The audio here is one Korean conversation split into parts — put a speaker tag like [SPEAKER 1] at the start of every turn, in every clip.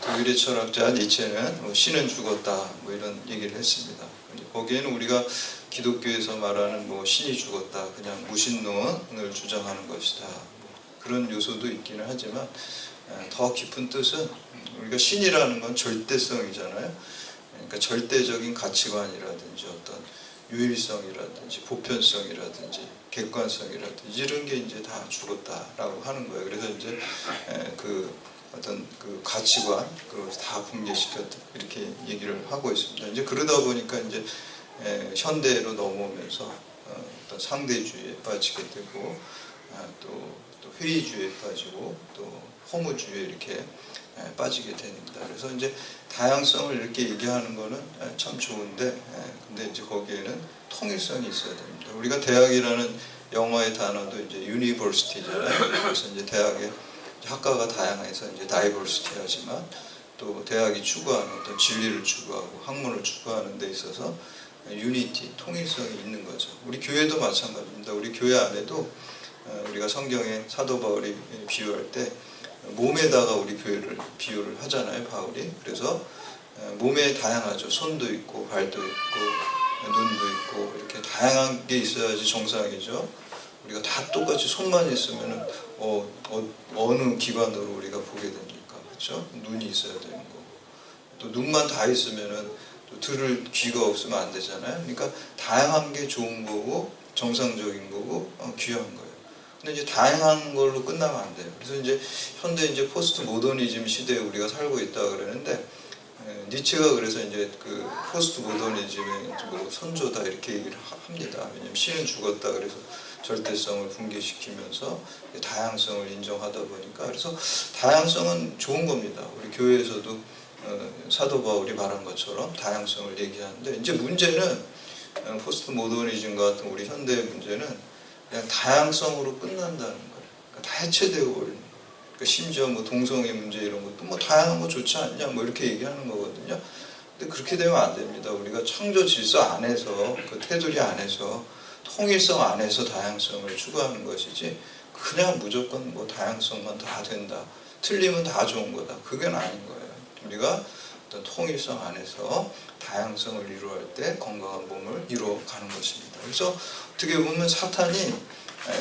[SPEAKER 1] 독일의 철학자 니체는 신은 죽었다 뭐 이런 얘기를 했습니다. 거기에는 우리가 기독교에서 말하는 뭐 신이 죽었다, 그냥 무신론을 주장하는 것이다, 그런 요소도 있기는 하지만 더 깊은 뜻은 우리가 신이라는 건 절대성이잖아요. 그러니까 절대적인 가치관이라든지 어떤 유일성이라든지 보편성이라든지 객관성이라든지 이런 게 이제 다 죽었다라고 하는 거예요. 그래서 이제 그 어떤 그 가치관 그걸 다 붕괴시켰다 이렇게 얘기를 하고 있습니다. 이제 그러다 보니까 이제 현대로 넘어오면서 어떤 상대주의에 빠지게 되고 또 회의주의에 빠지고 또 허무주의에 이렇게 빠지게 됩니다. 그래서 이제 다양성을 이렇게 얘기하는 거는 참 좋은데 근데 이제 거기에는 통일성이 있어야 됩니다. 우리가 대학이라는 영어의 단어도 이제 university잖아요. 그래서 이제 대학에 학과가 다양해서 이제 다이버시티 하지만 또 대학이 추구하는 어떤 진리를 추구하고 학문을 추구하는 데 있어서 유니티, 통일성이 있는 거죠. 우리 교회도 마찬가지입니다. 우리 교회 안에도 우리가 성경에 사도 바울이 비유할 때 몸에다가 우리 교회를 비유를 하잖아요, 바울이. 그래서 몸에 다양하죠. 손도 있고 발도 있고 눈도 있고 이렇게 다양한 게 있어야지 정상이죠. 우리가 다 똑같이 손만 있으면은 어느 기관으로 우리가 보게 됩니까? 그렇죠? 눈이 있어야 되는 거고 또 눈만 다 있으면은 또 들을 귀가 없으면 안 되잖아요. 그러니까 다양한 게 좋은 거고 정상적인 거고 귀한 거예요. 근데 이제 다양한 걸로 끝나면 안 돼요. 그래서 이제 현대 이제 포스트 모더니즘 시대에 우리가 살고 있다 그러는데 니체가 그래서 이제 그 포스트 모더니즘의 뭐 선조다 이렇게 얘기를 합니다. 왜냐면 신은 죽었다 그래서 절대성을 붕괴시키면서 다양성을 인정하다 보니까 그래서 다양성은 좋은 겁니다. 우리 교회에서도 사도 바울이 말한 것처럼 다양성을 얘기하는데 이제 문제는 포스트 모더니즘 같은 우리 현대의 문제는 그냥 다양성으로 끝난다는 거예요. 그러니까 다 해체되고 버리는 거예요. 그러니까 심지어 뭐 동성애 문제 이런 것도 뭐 다양한 거 좋지 않냐 뭐 이렇게 얘기하는 거거든요. 근데 그렇게 되면 안 됩니다. 우리가 창조 질서 안에서 그 테두리 안에서 통일성 안에서 다양성을 추구하는 것이지 그냥 무조건 뭐 다양성만 다 된다. 틀리면 다 좋은 거다. 그건 아닌 거예요. 우리가 어떤 통일성 안에서 다양성을 이루어갈 때 건강한 몸을 이루어가는 것입니다. 그래서 어떻게 보면 사탄이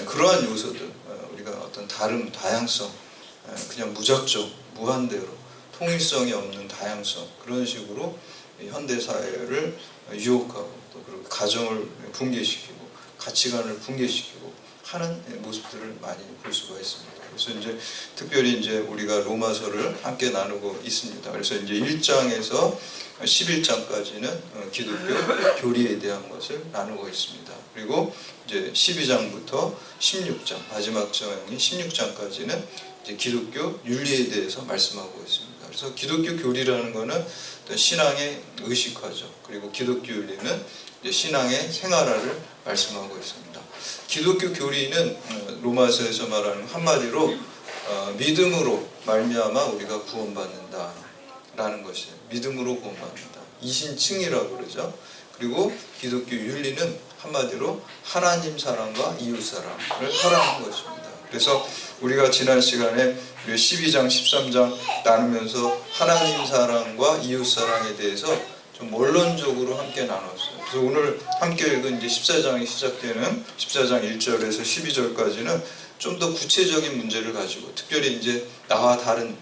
[SPEAKER 1] 그러한 요소들 우리가 어떤 다양성 그냥 무작정 무한대로 통일성이 없는 다양성 그런 식으로 현대사회를 유혹하고 또 그리고 가정을 붕괴시키고 가치관을 붕괴시키고 하는 모습들을 많이 볼 수가 있습니다. 그래서 이제 특별히 이제 우리가 로마서를 함께 나누고 있습니다. 그래서 이제 1장에서 11장까지는 기독교 교리에 대한 것을 나누고 있습니다. 그리고 이제 12장부터 16장 마지막 장이 16장까지는 이제 기독교 윤리에 대해서 말씀하고 있습니다. 그래서 기독교 교리라는 것은 신앙의 의식화죠. 그리고 기독교 윤리는 이제 신앙의 생활화를 말씀하고 있습니다. 기독교 교리는 로마서에서 말하는 한마디로 믿음으로 말미암아 우리가 구원받는다라는 것이에요. 믿음으로 구원받는다. 이신칭이라고 그러죠. 그리고 기독교 윤리는 한마디로 하나님 사랑과 이웃 사랑을 하라는 것입니다. 그래서 우리가 지난 시간에 12장, 13장 나누면서 하나님 사랑과 이웃 사랑에 대해서 좀 원론적으로 함께 나눴어요. 그래서 오늘 함께 읽은 이제 14장이 시작되는 14장 1절에서 12절까지는 좀 더 구체적인 문제를 가지고 특별히 이제 나와 다른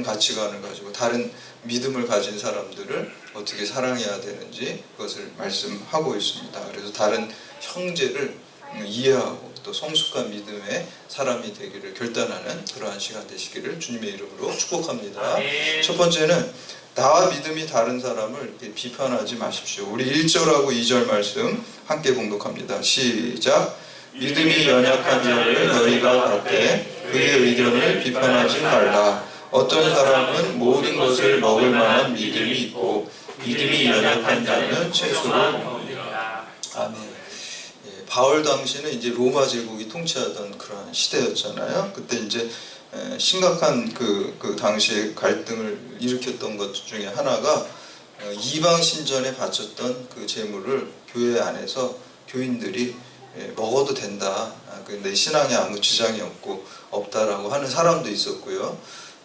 [SPEAKER 1] 가치관을 가지고 다른 믿음을 가진 사람들을 어떻게 사랑해야 되는지 그것을 말씀하고 있습니다. 그래서 다른 형제를 이해하고 또 성숙한 믿음의 사람이 되기를 결단하는 그러한 시간 되시기를 주님의 이름으로 축복합니다. 첫 번째는 나와 믿음이 다른 사람을 비판하지 마십시오. 우리 1절하고 2절 말씀 함께 봉독합니다. 시작. 믿음이 연약한 자를 너희가 받되 그의 의견을 비판하지 말라. 어떤 사람은 모든 것을 먹을 만한 믿음이 있고 믿음이 연약한 자는 채소를 먹느니라. 아멘. 바울 당시는 이제 로마 제국이 통치하던 그런 시대였잖아요. 그때 이제 심각한 그 당시에 갈등을 일으켰던 것 중에 하나가 이방 신전에 바쳤던 그 제물을 교회 안에서 교인들이 먹어도 된다. 근데 신앙에 아무 지장이 없다라고 하는 사람도 있었고요.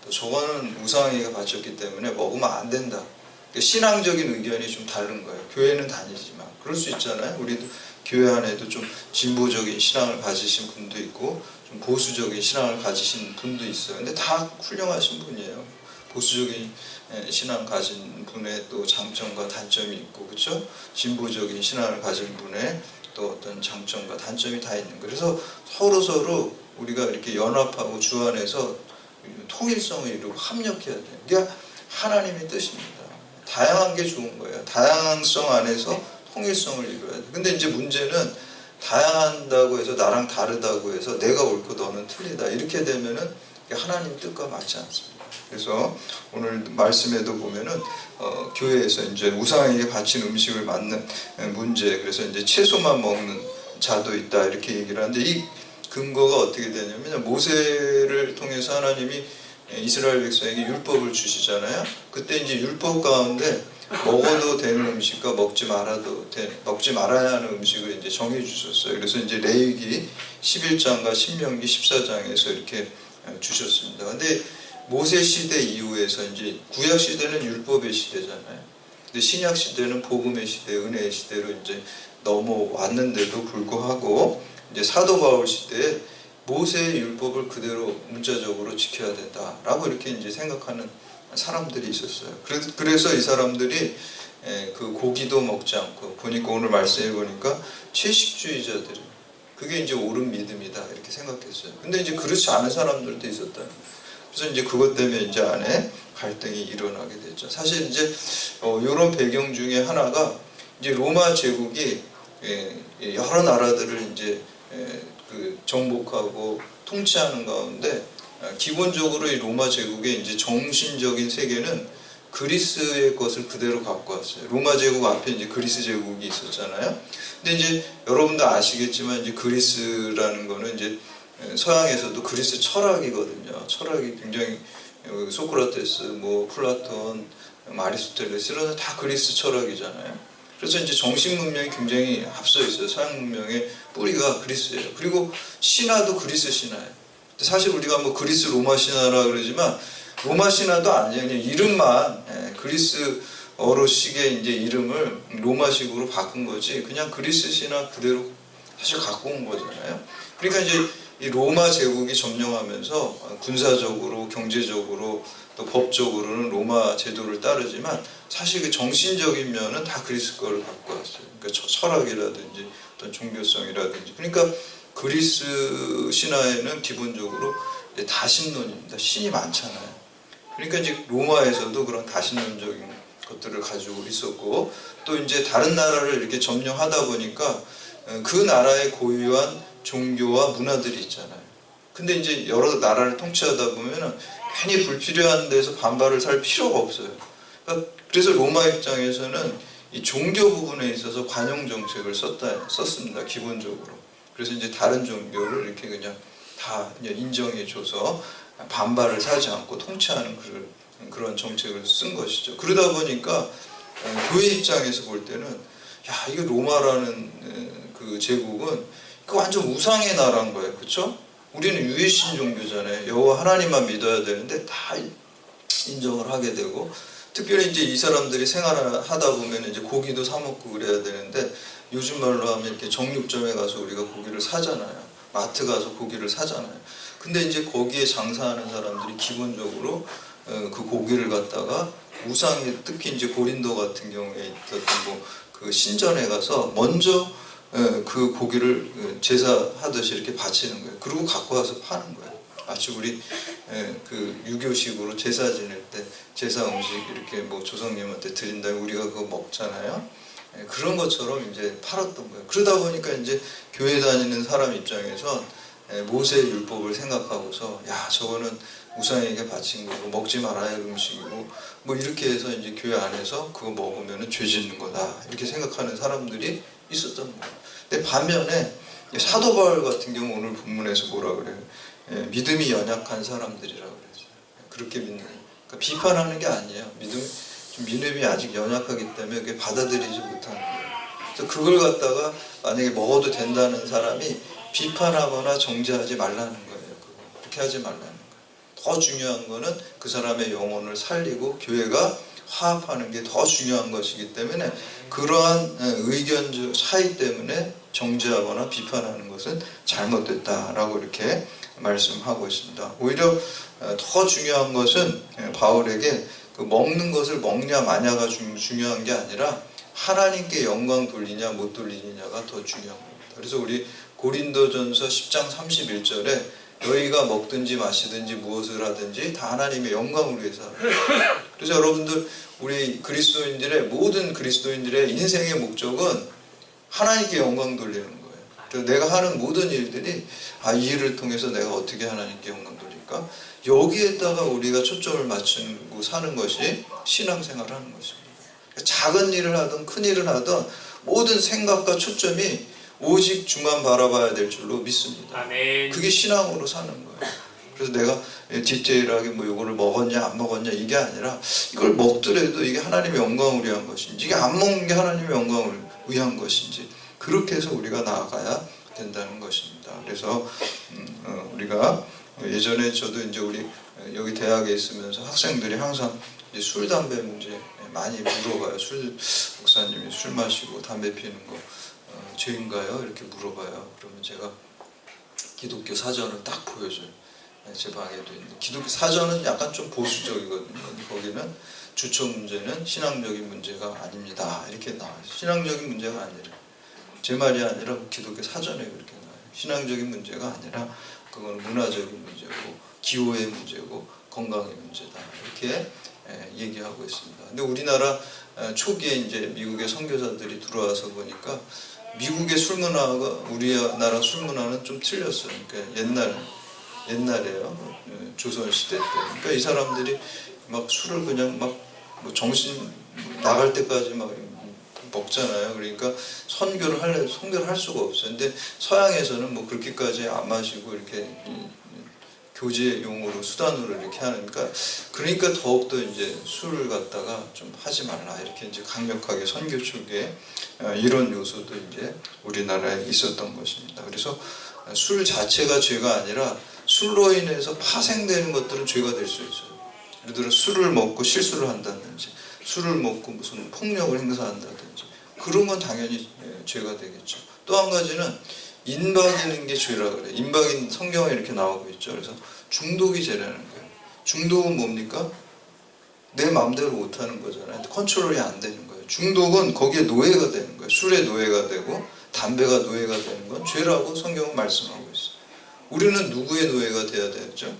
[SPEAKER 1] 또 저거는 우상에게 바쳤기 때문에 먹으면 안 된다. 그러니까 신앙적인 의견이 좀 다른 거예요. 교회는 다니지만 그럴 수 있잖아요. 우리도 교회 안에도 좀 진보적인 신앙을 가지신 분도 있고 좀 보수적인 신앙을 가지신 분도 있어요. 근데 다 훌륭하신 분이에요. 보수적인 신앙 가진 분의 또 장점과 단점이 있고, 그렇죠? 진보적인 신앙을 가진 분의 또 어떤 장점과 단점이 다 있는 거예요. 그래서 서로 우리가 이렇게 연합하고 주 안에서 통일성을 이루고 합력해야 돼요. 그게 하나님의 뜻입니다. 다양한 게 좋은 거예요. 다양성 안에서 통일성을 이루어야 돼요. 근데 이제 문제는 다양하다고 해서 나랑 다르다고 해서 내가 옳고 너는 틀리다 이렇게 되면은 하나님 뜻과 맞지 않습니다. 그래서 오늘 말씀에도 보면은 교회에서 이제 우상에게 바친 음식을 맞는 문제, 그래서 이제 채소만 먹는 자도 있다 이렇게 얘기를 하는데, 이 근거가 어떻게 되냐면 모세를 통해서 하나님이 이스라엘 백성에게 율법을 주시잖아요. 그때 이제 율법 가운데 먹어도 되는 음식과 먹지 말아야 하는 음식을 이제 정해 주셨어요. 그래서 이제 레위기 11장과 신명기 14장에서 이렇게 주셨습니다. 근데 모세 시대 이후에서 이제 구약 시대는 율법의 시대잖아요. 근데 신약 시대는 복음의 시대, 은혜의 시대로 이제 넘어왔는데도 불구하고 이제 사도 바울 시대에 모세의 율법을 그대로 문자적으로 지켜야 된다라고 이렇게 이제 생각하는 사람들이 있었어요. 그래서 이 사람들이 그 고기도 먹지 않고, 보니까 오늘 말씀해 보니까 채식주의자들이 그게 이제 옳은 믿음이다 이렇게 생각했어요. 근데 이제 그렇지 않은 사람들도 있었다. 그래서 이제 그것 때문에 이제 안에 갈등이 일어나게 됐죠. 사실 이제 이런 배경 중에 하나가 이제 로마 제국이 여러 나라들을 이제 그 정복하고 통치하는 가운데 기본적으로 이 로마 제국의 이제 정신적인 세계는 그리스의 것을 그대로 갖고 왔어요. 로마 제국 앞에 이제 그리스 제국이 있었잖아요. 근데 이제 여러분도 아시겠지만 이제 그리스라는 거는 이제 서양에서도 그리스 철학이거든요. 철학이 굉장히 소크라테스, 뭐 플라톤, 아리스토텔레스 이런 다 그리스 철학이잖아요. 그래서 이제 정신 문명이 굉장히 앞서 있어요. 서양 문명의 뿌리가 그리스예요. 그리고 신화도 그리스 신화예요. 사실 우리가 뭐 그리스 로마 신화라 그러지만 로마 신화도 아니에요. 그냥 이름만 그리스어로식의 이제 이름을 로마식으로 바꾼 거지. 그냥 그리스 신화 그대로 사실 갖고 온 거잖아요. 그러니까 이제 이 로마 제국이 점령하면서 군사적으로, 경제적으로, 또 법적으로는 로마 제도를 따르지만 사실 그 정신적인 면은 다 그리스 거를 갖고 왔어요. 그러니까 철학이라든지 어떤 종교성이라든지. 그러니까 그리스 신화에는 기본적으로 다신론입니다. 신이 많잖아요. 그러니까 이제 로마에서도 그런 다신론적인 것들을 가지고 있었고, 또 이제 다른 나라를 이렇게 점령하다 보니까 그 나라의 고유한 종교와 문화들이 있잖아요. 근데 이제 여러 나라를 통치하다 보면은 괜히 불필요한 데서 반발을 살 필요가 없어요. 그러니까 그래서 로마 입장에서는 이 종교 부분에 있어서 관용 정책을 썼습니다. 기본적으로. 그래서 이제 다른 종교를 이렇게 그냥 다 인정해줘서 반발을 사지 않고 통치하는 그런 정책을 쓴 것이죠. 그러다 보니까 교회 입장에서 볼 때는 야, 이거 로마라는 그 제국은 그 완전 우상의 나라인 거예요. 그렇죠? 우리는 유일신 종교잖아요. 여호와 하나님만 믿어야 되는데 다 인정을 하게 되고, 특별히 이제 이 사람들이 생활하다 보면 이제 고기도 사 먹고 그래야 되는데, 요즘 말로 하면 이렇게 정육점에 가서 우리가 고기를 사잖아요. 마트 가서 고기를 사잖아요. 근데 이제 거기에 장사하는 사람들이 기본적으로 그 고기를 갖다가 우상에, 특히 이제 고린도 같은 경우에 있었던 뭐 그 신전에 가서 먼저 그 고기를 제사하듯이 이렇게 바치는 거예요. 그리고 갖고 와서 파는 거예요. 마치 우리 그 유교식으로 제사 지낼 때 제사 음식 이렇게 뭐 조상님한테 드린다면 우리가 그거 먹잖아요. 그런 것처럼 이제 팔았던 거예요. 그러다 보니까 이제 교회 다니는 사람 입장에서 모세의 율법을 생각하고서 야, 저거는 우상에게 바친 거고 먹지 말아야 할 음식이고 뭐 이렇게 해서 이제 교회 안에서 그거 먹으면 죄 짓는 거다 이렇게 생각하는 사람들이 있었던 거예요. 근데 반면에 사도 바울 같은 경우 오늘 본문에서 뭐라 그래요? 믿음이 연약한 사람들이라고 그랬어요. 그렇게 믿는, 그러니까 비판하는 게 아니에요. 믿음이 아직 연약하기 때문에 그게 받아들이지 못하는 거예요. 그래서 그걸 갖다가 만약에 먹어도 된다는 사람이 비판하거나 정죄하지 말라는 거예요. 그렇게 하지 말라는 거예요. 더 중요한 거는 그 사람의 영혼을 살리고 교회가 화합하는 게 더 중요한 것이기 때문에 그러한 의견 차이 때문에 정죄하거나 비판하는 것은 잘못됐다라고 이렇게 말씀하고 있습니다. 오히려 더 중요한 것은 바울에게 그 먹는 것을 먹냐 마냐가 중요한 게 아니라 하나님께 영광 돌리냐 못 돌리느냐가 더 중요한 겁니다. 그래서 우리 고린도전서 10장 31절에 너희가 먹든지 마시든지 무엇을 하든지 다 하나님의 영광을 위해서 하라. 그래서 여러분들 우리 그리스도인들의 모든 그리스도인들의 인생의 목적은 하나님께 영광 돌리는 거예요. 그래서 내가 하는 모든 일들이 이 일을 통해서 내가 어떻게 하나님께 영광 돌릴까? 여기에다가 우리가 초점을 맞추고 사는 것이 신앙생활을 하는 것입니다. 작은 일을 하든 큰 일을 하든 모든 생각과 초점이 오직 주만 바라봐야 될 줄로 믿습니다.
[SPEAKER 2] 아멘.
[SPEAKER 1] 그게 신앙으로 사는 거예요. 그래서 내가 디테일하게 뭐 이거를 먹었냐 안 먹었냐 이게 아니라 이걸 먹더라도 이게 하나님의 영광을 위한 것인지 이게 안 먹는 게 하나님의 영광을 위한 것인지 그렇게 해서 우리가 나아가야 된다는 것입니다. 그래서 우리가 예전에 저도 이제 우리 여기 대학에 있으면서 학생들이 항상 이제 술 담배 문제 많이 물어봐요. 목사님이 술 마시고 담배 피는 거 죄인가요? 이렇게 물어봐요. 그러면 제가 기독교 사전을 딱 보여줘요. 제 방에도 있는데 기독교 사전은 약간 좀 보수적이거든요. 거기는 주처 문제는 신앙적인 문제가 아닙니다. 이렇게 나와요. 신앙적인 문제가 아니라 제 말이 아니라 기독교 사전에 그렇게 나와요. 신앙적인 문제가 아니라 그건 문화적인 문제고 기호의 문제고 건강의 문제다. 이렇게 얘기하고 있습니다. 근데 우리나라 초기에 이제 미국의 선교사들이 들어와서 보니까 미국의 술 문화가 우리나라 술 문화는 좀 틀렸어요. 그러니까 옛날에요. 조선 시대 때. 그러니까 이 사람들이 막 술을 그냥 막 뭐 정신 나갈 때까지 막 먹잖아요. 그러니까 선교를 할 수가 없어요. 근데 서양에서는 뭐 그렇게까지 안 마시고 이렇게 교제용으로 수단으로 이렇게 하니까 그러니까 더욱더 이제 술을 갖다가 좀 하지 말라 이렇게 이제 강력하게 선교 쪽에 이런 요소도 이제 우리나라에 있었던 것입니다. 그래서 술 자체가 죄가 아니라 술로 인해서 파생되는 것들은 죄가 될 수 있어요. 예를 들어 술을 먹고 실수를 한다든지 술을 먹고 무슨 폭력을 행사한다든지 그런 건 당연히 죄가 되겠죠. 또 한 가지는 인박이는 게 죄라 그래요. 인박인 성경에 이렇게 나오고 있죠. 그래서 중독이 죄라는 거예요. 중독은 뭡니까? 내 마음대로 못하는 거잖아요. 컨트롤이 안 되는 거예요. 중독은 거기에 노예가 되는 거예요. 술에 노예가 되고 담배가 노예가 되는 건 죄라고 성경은 말씀하고 있어요. 우리는 누구의 노예가 돼야 되죠?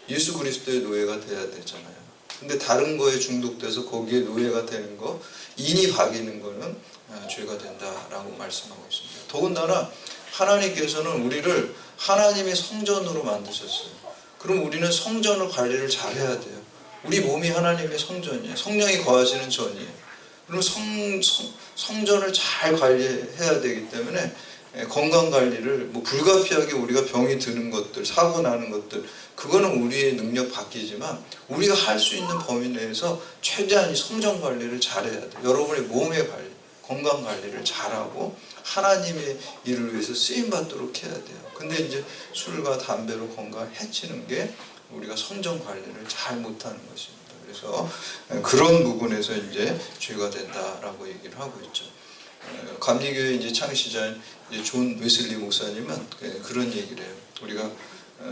[SPEAKER 1] 예수 그리스도의 노예가 돼야 되잖아요. 근데 다른 거에 중독돼서 거기에 노예가 되는 거, 인이 박이는 거는 죄가 된다라고 말씀하고 있습니다. 더군다나 하나님께서는 우리를 하나님의 성전으로 만드셨어요. 그럼 우리는 성전을 관리를 잘 해야 돼요. 우리 몸이 하나님의 성전이에요. 성령이 거하시는 전이에요. 그럼 성전을 잘 관리해야 되기 때문에 건강관리를 뭐 불가피하게 우리가 병이 드는 것들, 사고 나는 것들 그거는 우리의 능력 바뀌지만 우리가 할 수 있는 범위 내에서 최대한 이 성전관리를 잘해야 돼요. 여러분의 몸의 관리, 건강관리를 잘하고 하나님의 일을 위해서 쓰임받도록 해야 돼요. 근데 이제 술과 담배로 건강을 해치는 게 우리가 성전관리를 잘 못하는 것입니다. 그래서 그런 부분에서 이제 죄가 된다라고 얘기를 하고 있죠. 감리교회 이제 창시자인 존 웨슬리 목사님은 그런 얘기를 해요. 우리가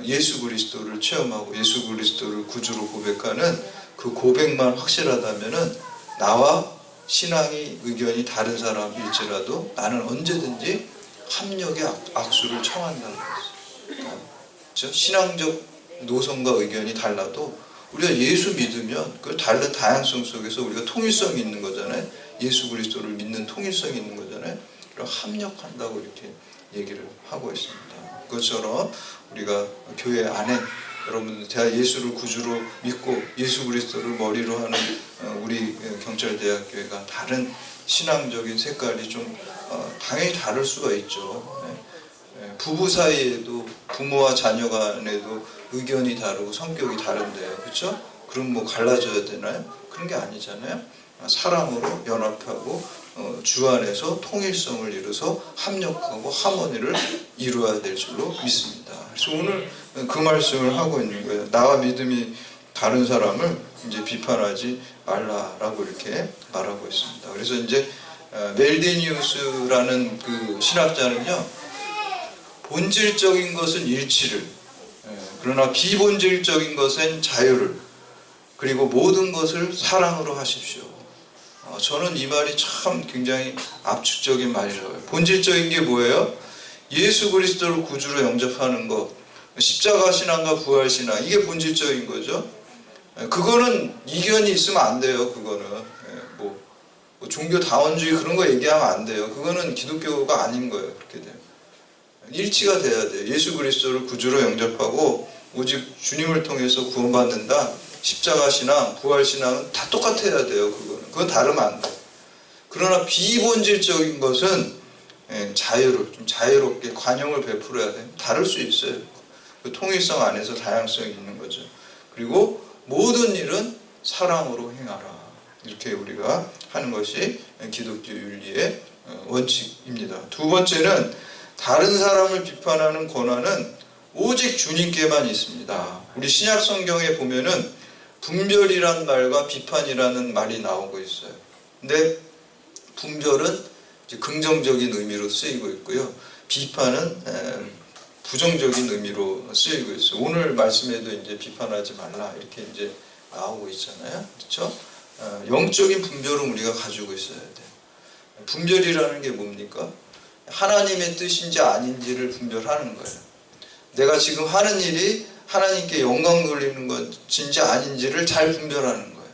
[SPEAKER 1] 예수 그리스도를 체험하고 예수 그리스도를 구주로 고백하는 그 고백만 확실하다면은 나와 신앙이 의견이 다른 사람일지라도 나는 언제든지 합력의 악수를 청한다는 거죠. 그렇죠? 신앙적 노선과 의견이 달라도 우리가 예수 믿으면 그 다른 다양성 속에서 우리가 통일성이 있는 거잖아요. 예수 그리스도를 믿는 통일성이 있는 거잖아요. 그럼 합력한다고 이렇게 얘기를 하고 있습니다. 그것처럼 우리가 교회 안에 여러분들 예수를 구주로 믿고 예수 그리스도를 머리로 하는 우리 경찰대학교회가 다른 신앙적인 색깔이 좀 당연히 다를 수가 있죠. 부부 사이에도 부모와 자녀 간에도 의견이 다르고 성격이 다른데요. 그렇죠? 그럼 뭐 갈라져야 되나요? 그런 게 아니잖아요. 사랑으로 연합하고 주 안에서 통일성을 이루어서 합력하고 하모니를 이루어야 될 줄로 믿습니다. 그래서 오늘 그 말씀을 하고 있는 거예요. 나와 믿음이 다른 사람을 이제 비판하지 말라라고 이렇게 말하고 있습니다. 그래서 이제 멜데니우스라는 그 신학자는요, 본질적인 것은 일치를, 그러나 비본질적인 것은 자유를, 그리고 모든 것을 사랑으로 하십시오. 저는 이 말이 참 굉장히 압축적인 말이라고 해요. 본질적인 게 뭐예요? 예수 그리스도를 구주로 영접하는 것, 십자가 신앙과 부활 신앙, 이게 본질적인 거죠. 그거는 이견이 있으면 안 돼요. 그거는 뭐 종교 다원주의 그런 거 얘기하면 안 돼요. 그거는 기독교가 아닌 거예요. 그렇게 되면 일치가 돼야 돼요. 예수 그리스도를 구주로 영접하고 오직 주님을 통해서 구원받는다. 십자가 신앙, 부활 신앙은 다 똑같아야 돼요. 그건 다르면 안 돼요. 그러나 비본질적인 것은 자유를 좀 자유롭게 관용을 베풀어야 돼요. 다를 수 있어요. 그 통일성 안에서 다양성이 있는 거죠. 그리고 모든 일은 사랑으로 행하라. 이렇게 우리가 하는 것이 기독교 윤리의 원칙입니다. 두 번째는 다른 사람을 비판하는 권한은 오직 주님께만 있습니다. 우리 신약 성경에 보면은 분별이란 말과 비판이라는 말이 나오고 있어요. 근데 분별은 이제 긍정적인 의미로 쓰이고 있고요. 비판은 부정적인 의미로 쓰이고 있어요. 오늘 말씀에도 이제 비판하지 말라 이렇게 이제 나오고 있잖아요. 그렇죠? 영적인 분별은 우리가 가지고 있어야 돼요. 분별이라는 게 뭡니까? 하나님의 뜻인지 아닌지를 분별하는 거예요. 내가 지금 하는 일이 하나님께 영광 돌리는 것인지 아닌지를 잘 분별하는 거예요.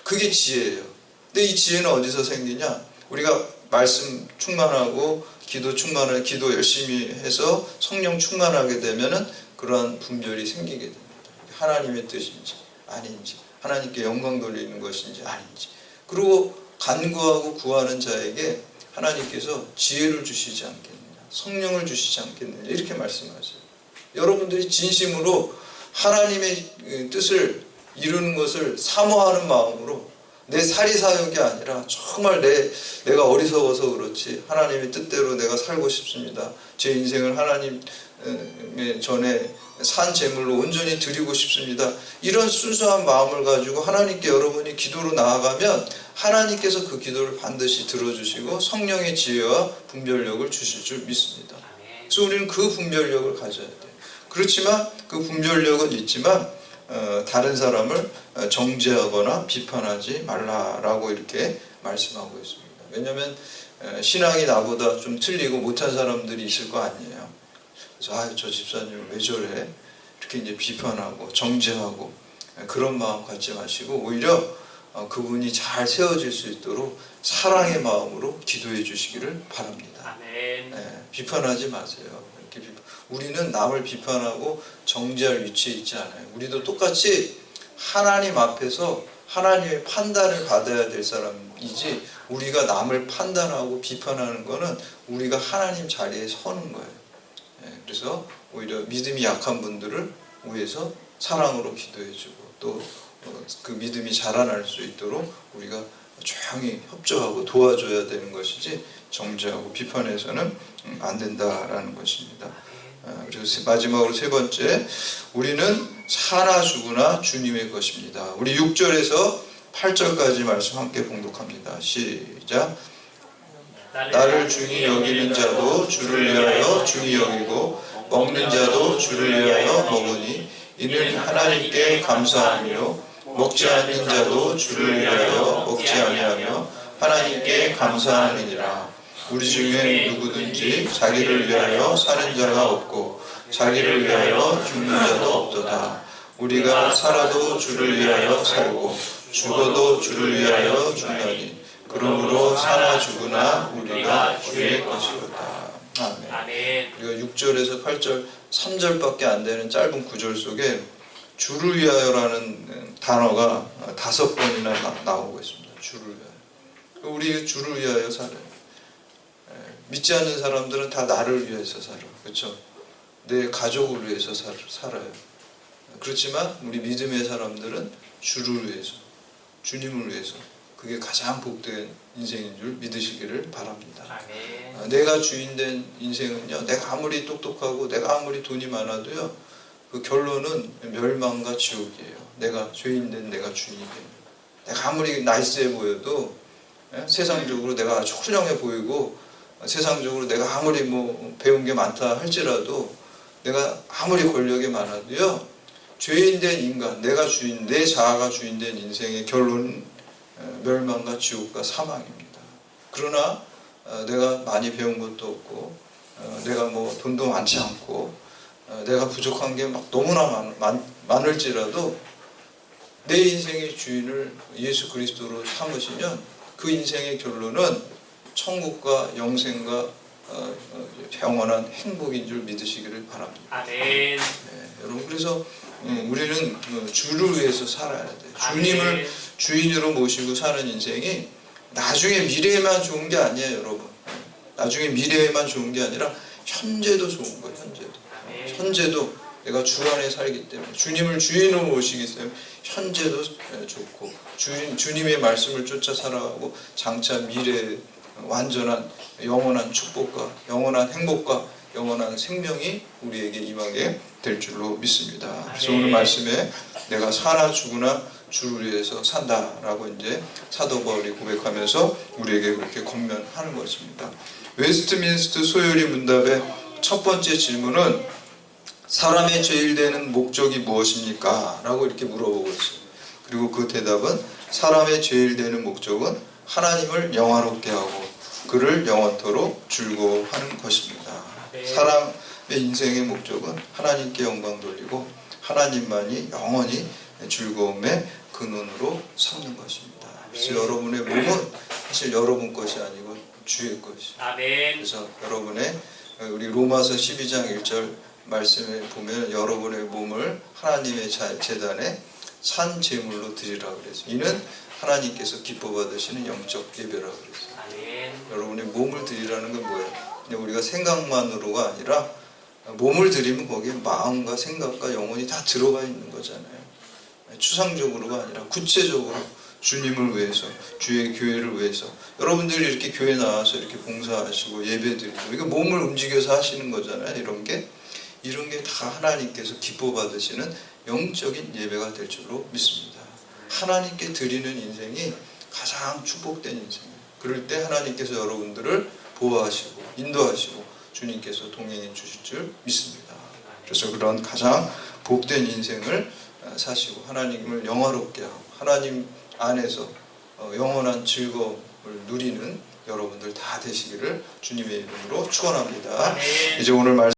[SPEAKER 1] 그게 지혜예요. 근데 이 지혜는 어디서 생기냐? 우리가 말씀 충만하고 기도 열심히 해서 성령 충만하게 되면은 그러한 분별이 생기게 됩니다. 하나님의 뜻인지 아닌지, 하나님께 영광 돌리는 것인지 아닌지. 그리고 간구하고 구하는 자에게 하나님께서 지혜를 주시지 않겠느냐, 성령을 주시지 않겠느냐 이렇게 말씀하세요. 여러분들이 진심으로 하나님의 뜻을 이루는 것을 사모하는 마음으로 내 사리사욕이 아니라 정말 내가 어리석어서 그렇지 하나님의 뜻대로 내가 살고 싶습니다. 제 인생을 하나님의 전에 산 제물로 온전히 드리고 싶습니다. 이런 순수한 마음을 가지고 하나님께 여러분이 기도로 나아가면 하나님께서 그 기도를 반드시 들어주시고 성령의 지혜와 분별력을 주실 줄 믿습니다. 그래서 우리는 그 분별력을 가져야 돼요. 그렇지만 그 분별력은 있지만 다른 사람을 정죄하거나 비판하지 말라라고 이렇게 말씀하고 있습니다. 왜냐하면 신앙이 나보다 좀 틀리고 못한 사람들이 있을 거 아니에요. 그래서 저 집사님 왜 저래? 이렇게 이제 비판하고 정죄하고 그런 마음 갖지 마시고 오히려 그분이 잘 세워질 수 있도록 사랑의 마음으로 기도해 주시기를 바랍니다. 비판하지 마세요. 우리는 남을 비판하고 정죄할 위치에 있지 않아요. 우리도 똑같이 하나님 앞에서 하나님의 판단을 받아야 될 사람이지 우리가 남을 판단하고 비판하는 것은 우리가 하나님 자리에 서는 거예요. 그래서 오히려 믿음이 약한 분들을 위해서 사랑으로 기도해주고 또 그 믿음이 자라날 수 있도록 우리가 조용히 협조하고 도와줘야 되는 것이지 정죄하고 비판해서는 안 된다라는 것입니다. 그리고 마지막으로 세 번째, 우리는 사나 죽으나 주님의 것입니다. 우리 6절에서 8절까지 말씀 함께 봉독합니다. 시작. 나를 중히 여기는 자도 주를 위하여 중히 여기고 먹는 자도 주를 위하여 먹으니 이는 하나님께 감사하며 먹지 않는 자도 주를 위하여 먹지 아니하며 하나님께 감사하느니라. 우리 중에 누구든지 자기를 위하여 사는 자가 없고 자기를 위하여 죽는 자도 없도다. 우리가 살아도 주를 위하여 살고 죽어도 주를 위하여 죽나니 그러므로 사나 죽으나 우리가 주의 것이로다. 아멘. 우리가 6절에서 8절 3절밖에 안 되는 짧은 구절 속에 주를 위하여라는 단어가 5번이나 나오고 있습니다. 주를 위하여. 우리 주를 위하여 살아요. 믿지 않는 사람들은 다 나를 위해서 살아. 그렇죠? 내 가족을 위해서 살아요. 그렇지만 우리 믿음의 사람들은 주를 위해서, 주님을 위해서 그게 가장 복된 인생인 줄 믿으시기를 바랍니다.
[SPEAKER 2] 아멘.
[SPEAKER 1] 내가 주인된 인생은요, 내가 아무리 똑똑하고 내가 아무리 돈이 많아도요, 그 결론은 멸망과 지옥이에요. 내가 죄인된 내가 주인이 됩니다. 내가 아무리 나이스해 보여도, 세상적으로 내가 아주 훌륭해 보이고, 세상적으로 내가 아무리 뭐 배운 게 많다 할지라도, 내가 아무리 권력이 많아도요, 죄인된 인간, 내가 주인, 내 자아가 주인된 인생의 결론은 멸망과 지옥과 사망입니다. 그러나 내가 많이 배운 것도 없고, 내가 뭐 돈도 많지 않고, 내가 부족한 게 막 너무나 많을지라도 내 인생의 주인을 예수 그리스도로 삼으시면 그 인생의 결론은 천국과 영생과 영원한 행복인 줄 믿으시기를 바랍니다.
[SPEAKER 2] 아멘.
[SPEAKER 1] 여러분, 그래서 우리는 주를 위해서 살아야 돼요.
[SPEAKER 2] 아멘.
[SPEAKER 1] 주님을 주인으로 모시고 사는 인생이 나중에 미래에만 좋은 게 아니에요, 여러분. 나중에 미래에만 좋은 게 아니라 현재도 좋은 거예요, 현재도.
[SPEAKER 2] 아멘.
[SPEAKER 1] 현재도 내가 주 안에 살기 때문에, 주님을 주인으로 모시기 때문에 현재도 좋고, 주님의 말씀을 쫓아 살아가고 장차 미래에 완전한 영원한 축복과 영원한 행복과 영원한 생명이 우리에게 임하게 될 줄로 믿습니다. 그래서 오늘 말씀에 내가 사나 죽으나 주를 위해서 산다라고 이제 사도 바울이 고백하면서 우리에게 그렇게 권면하는 것입니다. 웨스트민스터 소요리 문답의 첫 번째 질문은 사람의 제일 되는 목적이 무엇입니까? 라고 이렇게 물어보고 있어요. 그리고 그 대답은 사람의 제일 되는 목적은 하나님을 영화롭게 하고 그를 영원토록 즐거워하는 것입니다. 사람의 인생의 목적은 하나님께 영광 돌리고 하나님만이 영원히 즐거움의 근원으로 삼는 것입니다. 그래서 여러분의 몸은 사실 여러분 것이 아니고 주의 것이에요.
[SPEAKER 2] 아멘.
[SPEAKER 1] 그래서 여러분의 우리 로마서 12장 1절 말씀에 보면 여러분의 몸을 하나님의 재단에 산 제물로 드리라 그랬어요. 이는 하나님께서 기뻐 받으시는 영적 예배라 그랬어요.
[SPEAKER 2] 아멘.
[SPEAKER 1] 여러분의 몸을 드리라는 건 뭐예요? 그냥 우리가 생각만으로가 아니라 몸을 드리면 거기에 마음과 생각과 영혼이 다 들어가 있는 거잖아요. 추상적으로가 아니라 구체적으로 주님을 위해서, 주의 교회를 위해서 여러분들이 이렇게 교회 나와서 이렇게 봉사하시고 예배드리고 이거 몸을 움직여서 하시는 거잖아요. 이런 게 다 하나님께서 기뻐 받으시는 영적인 예배가 될 줄로 믿습니다. 하나님께 드리는 인생이 가장 축복된 인생이에요. 그럴 때 하나님께서 여러분들을 보호하시고 인도하시고 주님께서 동행해 주실 줄 믿습니다. 그래서 그런 가장 복된 인생을 사시고 하나님을 영화롭게 하고 하나님 안에서 영원한 즐거움을 누리는 여러분들 다 되시기를 주님의 이름으로 축원합니다.
[SPEAKER 2] 아멘.
[SPEAKER 1] 이제 오늘 말씀